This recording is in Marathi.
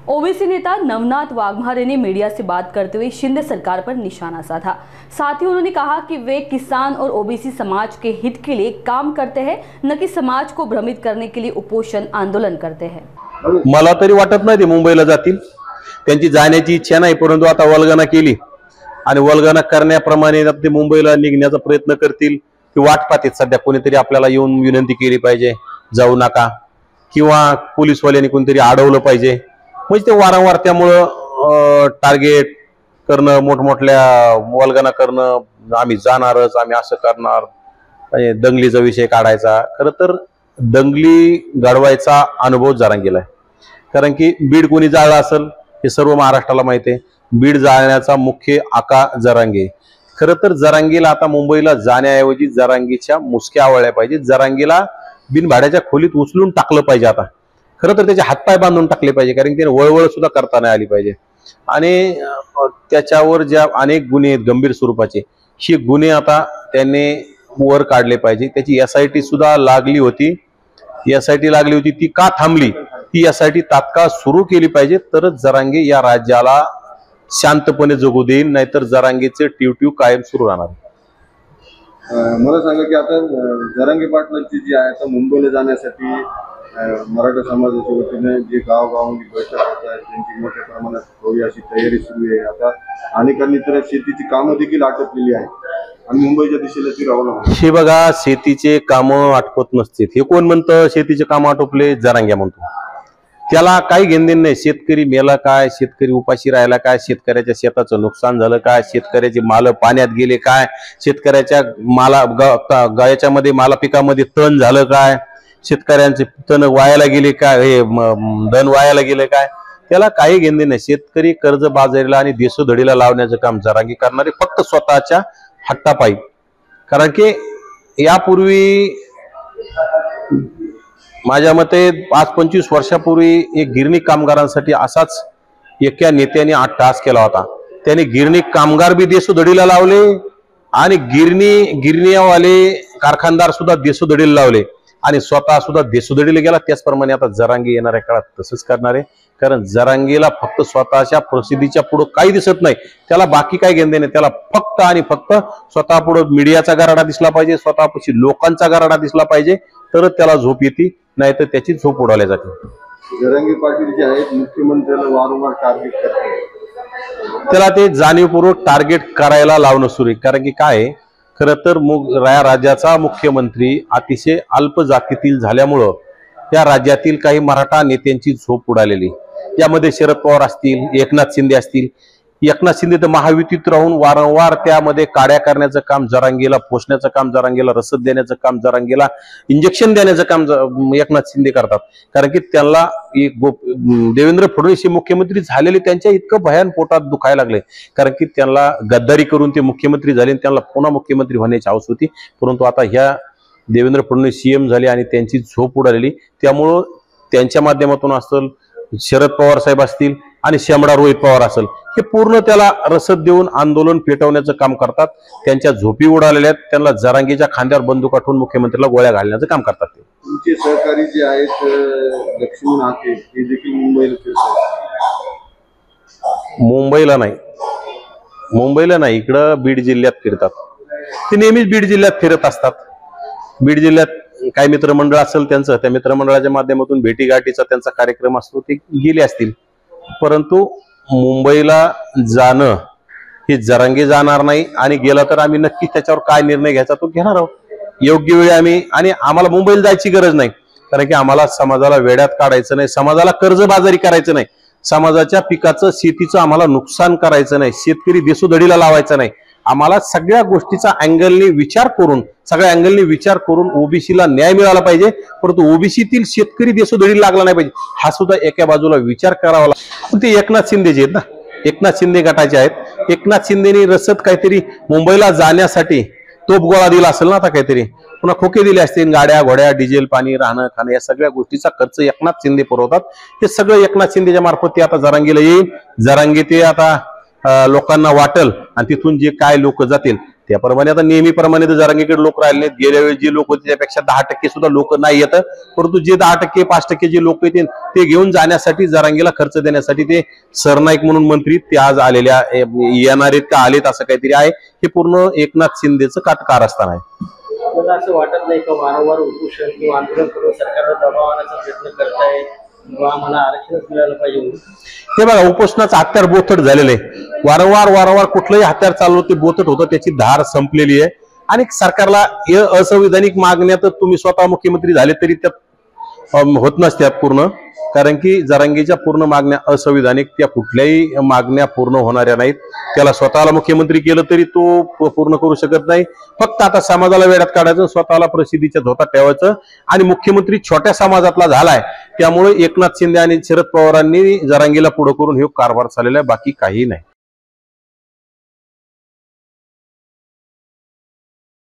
ओबीसी नेता नवनाथ वाघमारे ने मीडिया से बात करते हुए शिंदे सरकार पर निशाना साधा। साथ ही उन्होंने कहा कि वे किसान और ओबीसी समाज के हित के लिए काम करते हैं, न कि समाज को भ्रमित करने के लिए उपोषण आंदोलन करते हैं। मला तरी वाटत नाही ते मुंबईला जातील, त्यांची जाण्याची इच्छा नाही, परंतु आता वल्गना केली आणि वल्गना करण्याप्रमाणे ते मुंबईला निघण्याचा प्रयत्न करतील की वाट पाहतील। सध्या कोणीतरी आपल्याला येऊन विनंती केली पाहिजे जाऊ नका, किंवा पोलीसवाल्यांनी कोणतरी अडवलं पाहिजे, म्हणजे ते वारंवार त्यामुळं टार्गेट करणं, मोठमोठल्या वल्गना करणं, आम्ही जाणारच, आम्ही असं करणार, म्हणजे दंगलीचा विषय काढायचा। खरं तर दंगली घडवायचा अनुभव जरांगीला आहे, कारण की बीड कोणी जाळलं असेल हे सर्व महाराष्ट्राला माहिती आहे। बीड जाळण्याचा मुख्य आका जरांगे। खरं तर जरांगीला आता मुंबईला जाण्याऐवजी जरांगीच्या मुसक्या आवळल्या पाहिजे, जरांगीला बिनभाड्याच्या खोलीत उचलून टाकलं पाहिजे। आता खरं तर त्याचे हातपाय बांधून टाकले पाहिजे, कारण की वळवळ सुद्धा करता नाही आली पाहिजे। आणि त्याच्यावर ज्या अनेक गुन्हे आहेत गंभीर स्वरूपाचे, हे गुन्हे आता त्यांनी वर काढले पाहिजे। त्याची SIT सुद्धा लागली होती, SIT लागली होती, ती का थांबली, ती SIT तात्काळ सुरू केली पाहिजे, तरच जरांगे या राज्याला शांतपणे जगू देईल, नाहीतर जरांगेचे टिवटिव कायम सुरू राहणार। मला सांगा की आता जरांगे पाटलांची जी आहे आता मुंबईला जाण्यासाठी मराठा समाजाच्या वतीने जे गावगावांनी बैठक होत आहे, त्यांची मोठ्या प्रमाणात होई अशी तयारी सुरू आहे। आता अनेकांनी तर शेतीची कामं देखील आटोपलेली आहेत आणि मुंबईच्या दिशेला ती रवाना। हे बघा, शेतीचे कामं आटोपत नसतील, हे कोण म्हणतं शेतीचे कामं आटोपले? जरांगे म्हणतो। त्याला काही घेणदेण नाही, शेतकरी मेला काय, शेतकरी उपाशी राहिला काय, शेतकऱ्याच्या शेताचं नुकसान झालं काय, शेतकऱ्याचे माल पाण्यात गेले काय, शेतकऱ्याच्या गायाच्या मध्ये माला पिकामध्ये तण झालं काय, शेतकऱ्यांचे तण वायाला गेले काय, हे धन वायाला गेले काय, त्याला काही घेणदेण नाही। शेतकरी कर्जबाजारीला आणि देशोधडीला लावण्याचं काम जरांगे करणारे फक्त स्वतःच्या हट्टापायी। कारण की यापूर्वी माझ्या मते 5-25 वर्षापूर्वी एक गिरणी कामगारांसाठी असाच एका नेत्याने अट्टहास केला होता। त्याने गिरणी कामगार बी देशोधडीला लावले आणि गिरणीवाले कारखानदार सुद्धा देशोधडीला लावले आणि स्वतः सुद्धा देशोधडीला गेला। त्याचप्रमाणे आता जरांगे येणाऱ्या काळात तसंच करणार आहे, कारण जरांगेला फक्त स्वतःच्या प्रसिद्धीच्या पुढे काही दिसत नाही, त्याला बाकी काय घेणं नाही। त्याला फक्त आणि फक्त स्वतः पुढे मीडियाचा गराडा दिसला पाहिजे, स्वतःपाशी लोकांचा गराडा दिसला पाहिजे, तरच त्याला झोप येते, नाही तर त्याची झोप उडवल्या जाते। जरांगे पाटील जे आहेत मुख्यमंत्र्याला वारंवार टार्गेट करतात, त्याला ते जाणीवपूर्वक टार्गेट करायला लावणं सुरू आहे। कारण की काय, खरं तर राज्याचा मुख्यमंत्री अतिशय अल्प जातीतील झाल्यामुळं या राज्यातील काही मराठा नेत्यांची झोप उडालेली। यामध्ये शरद पवार असतील, एकनाथ शिंदे असतील। एकनाथ शिंदे तर महायुतीत राहून वारंवार त्यामध्ये काड्या करण्याचं काम जरांगेला, पोषण्याचं काम जरांगेला, रसद देण्याचं काम जरांगेला, इंजेक्शन देण्याचं काम एकनाथ शिंदे करतात। कारण की त्यांना देवेंद्र फडणवीस हे मुख्यमंत्री झालेले त्यांच्या इतकं भयान पोटात दुखायला लागले, कारण की त्यांना गद्दारी करून ते मुख्यमंत्री झाले, त्यांना पुन्हा मुख्यमंत्री होण्याची हौस होती। परंतु आता ह्या देवेंद्र फडणवीस CM झाले आणि त्यांची झोप उडालेली, त्यामुळं त्यांच्या माध्यमातून असेल, शरद पवार साहेब असतील आणि श्यामळा रोहित पवार असेल, हे पूर्ण त्याला रसद देऊन आंदोलन पेटवण्याचं काम करतात। त्यांच्या झोपी उडालेल्या आहेत, त्यांना जरांगेच्या खांद्यावर बंदूक आठवून मुख्यमंत्र्याला गोळ्या घालण्याचं काम करतात। ते तुमचे सहकारी जे आहेत लक्ष्मण हाके हे देखील मुंबईला फिरतात। मुंबईला नाही, इकडं बीड जिल्ह्यात फिरतात। ते नेहमीच बीड जिल्ह्यात फिरत असतात। बीड जिल्ह्यात काही मित्रमंडळ असेल त्यांचं, त्या मित्रमंडळाच्या माध्यमातून भेटीगाठीचा त्यांचा कार्यक्रम असतो, ते गेले असतील। परंतु मुंबईला जाणं हे जरांगे जाणार नाही, आणि गेला तर आम्ही नक्की त्याच्यावर काय निर्णय घ्यायचा तो घेणार आहोत योग्य वेळी आम्ही। आणि आम्हाला मुंबईला जायची गरज नाही, कारण की आम्हाला समाजाला वेड्यात काढायचं नाही, समाजाला कर्जबाजारी करायचं नाही, समाजाच्या पिकाचं शेतीचं आम्हाला नुकसान करायचं नाही, शेतकरी देशोधडीला लावायचा नाही। आम्हाला सगळ्या गोष्टीचा अँगलने विचार करून ओबीसीला न्याय मिळाला पाहिजे, परंतु ओबीसीतील शेतकरी देशोधडीला लागला नाही पाहिजे, हा सुद्धा एका बाजूला विचार करावा लागतो। ते एकनाथ शिंदे जे आहेत ना, एकनाथ शिंदे गटाचे आहेत, एकनाथ शिंदेनी रसद काहीतरी मुंबईला जाण्यासाठी तोप गोळा दिला असेल ना, आता काहीतरी पुन्हा खोके दिले असतील, गाड्या घोड्या, डिझेल, पाणी, राहणं खाणं, या सगळ्या गोष्टीचा खर्च एकनाथ शिंदे पुरवतात। हे सगळं एकनाथ शिंदेच्या मार्फत ते आता जरांगेला येईल, जरांगे ते आता लोकांना वाटल आणि तिथून जे काय लोक जातील त्याप्रमाणे आता नेहमीप्रमाणे तर जरांगीकडे लोक राहिले नाहीत. गेल्या वेळी जे लोक होते त्यापेक्षा 10% सुद्धा लोक नाही येत, परंतु जे 10% 5% जे लोक येतील ते घेऊन जाण्यासाठी, जरांगीला खर्च देण्यासाठी ते सरनाईक म्हणून मंत्री ते आज आलेल्या येणार आहेत का आलेत असं काहीतरी आहे. हे पूर्ण एकनाथ शिंदेचं कारस्थान आहे. मला असं वाटत नाही का वारंवार उपोषण किंवा आंदोलन करून सरकारवर दबाव आणण्याचा प्रयत्न करताय किंवा आम्हाला आरक्षणच मिळालं पाहिजे? ते बघा, उपोषणाचं हत्यार बोथट झालेलं आहे. वारंवार कुठलंही हत्यार चालवलं ते बोथट होतं, त्याची धार संपलेली आहे. आणि सरकारला असंविधानिक मागण्या तर तुम्ही स्वतः मुख्यमंत्री झाले तरी त्यात होत नसत्यात पूर्ण, कारण की जरांगीच्या पूर्ण मागण्या असंविधानिक, त्या कुठल्याही मागण्या पूर्ण होणाऱ्या नाहीत. त्याला स्वतःला मुख्यमंत्री केलं तरी तो पूर्ण करू शकत नाही. फक्त आता समाजाला वेड्यात काढायचं, स्वतःला प्रसिद्धीच्या झोतात ठेवायचं. आणि मुख्यमंत्री छोट्या समाजातला झालाय, त्यामुळे एकनाथ शिंदे आणि शरद पवारांनी जरांगीला पुढे करून हे कारभार चाललेला आहे, बाकी काही नाही.